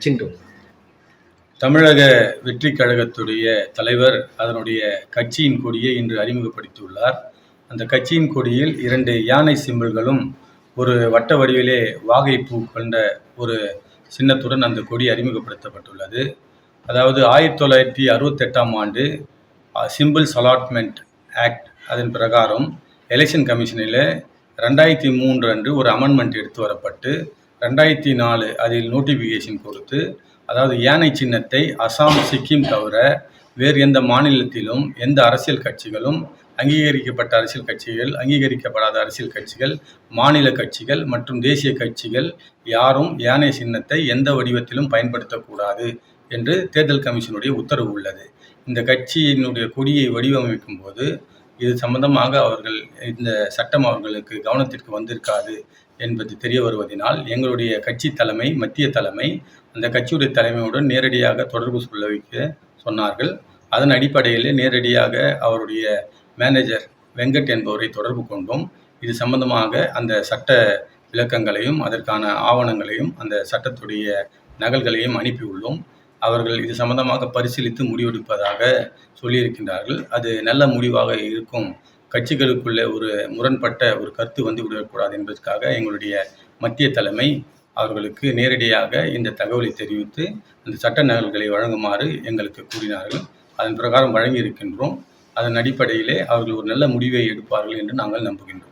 சிண்டு. தமிழக வெற்றி கழகத்துடைய தலைவர் அதனுடைய கட்சியின் கொடியை இன்று அறிமுகப்படுத்தியுள்ளார். அந்த கட்சியின் கொடியில் 2 யானை சிம்பிள்களும் ஒரு வட்ட வடிவிலே வாகை பூ கொண்ட ஒரு சின்னத்துடன் அந்த கொடி அறிமுகப்படுத்தப்பட்டுள்ளது. அதாவது 1968ஆம் ஆண்டு சிம்பிள்ஸ் அலாட்மெண்ட் ஆக்ட் அதன் பிரகாரம் எலெக்ஷன் கமிஷனில் 2003 அன்று ஒரு அமெண்ட்மெண்ட் எடுத்து வரப்பட்டு 2004 அதில் நோட்டிஃபிகேஷன் கொடுத்து, அதாவது யானை சின்னத்தை அசாம், சிக்கிம் தவிர வேறு எந்த மாநிலத்திலும் எந்த அரசியல் கட்சிகளும், அங்கீகரிக்கப்பட்ட அரசியல் கட்சிகள், அங்கீகரிக்கப்படாத அரசியல் கட்சிகள், மாநில கட்சிகள் மற்றும் தேசிய கட்சிகள் யாரும் யானை சின்னத்தை எந்த வடிவத்திலும் பயன்படுத்தக்கூடாது என்று தேர்தல் கமிஷனுடைய உத்தரவு உள்ளது. இந்த கட்சியினுடைய கொடியை வடிவமைக்கும் போது இது சம்பந்தமாக இந்த சட்டம் அவர்களுக்கு கவனத்திற்கு வந்திருக்காது என்பது தெரிய வருவதனால் எங்களுடைய கட்சி தலைமை, மத்திய தலைமை அந்த கட்சியுடைய தலைமையுடன் நேரடியாக தொடர்பு சொல்ல வைக்க சொன்னார்கள். அதன் அடிப்படையில் நேரடியாக அவருடைய மேனேஜர் வெங்கட் என்பவரை தொடர்பு கொண்டோம். இது சம்பந்தமாக அந்த சட்ட விளக்கங்களையும் அதற்கான ஆவணங்களையும் அந்த சட்டத்துடைய நகல்களையும் அனுப்பியுள்ளோம். அவர்கள் இது சம்பந்தமாக பரிசீலித்து முடிவெடுப்பதாக சொல்லியிருக்கின்றார்கள். அது நல்ல முடிவாக இருக்கும். கட்சிகளுக்குள்ளே ஒரு முரண்பட்ட ஒரு கருத்து வந்து விடக்கூடாது என்பதற்காக எங்களுடைய மத்திய தலைமை அவர்களுக்கு நேரடியாக இந்த தகவலை தெரிவித்து அந்த சட்ட நகல்களை வழங்குமாறு எங்களுக்கு கூறினார்கள். அதன் பிரகாரம் வழங்கி இருக்கின்றோம். அதன் அடிப்படையிலே அவர்கள் ஒரு நல்ல முடிவை எடுப்பார்கள் என்று நாங்கள் நம்புகின்றோம்.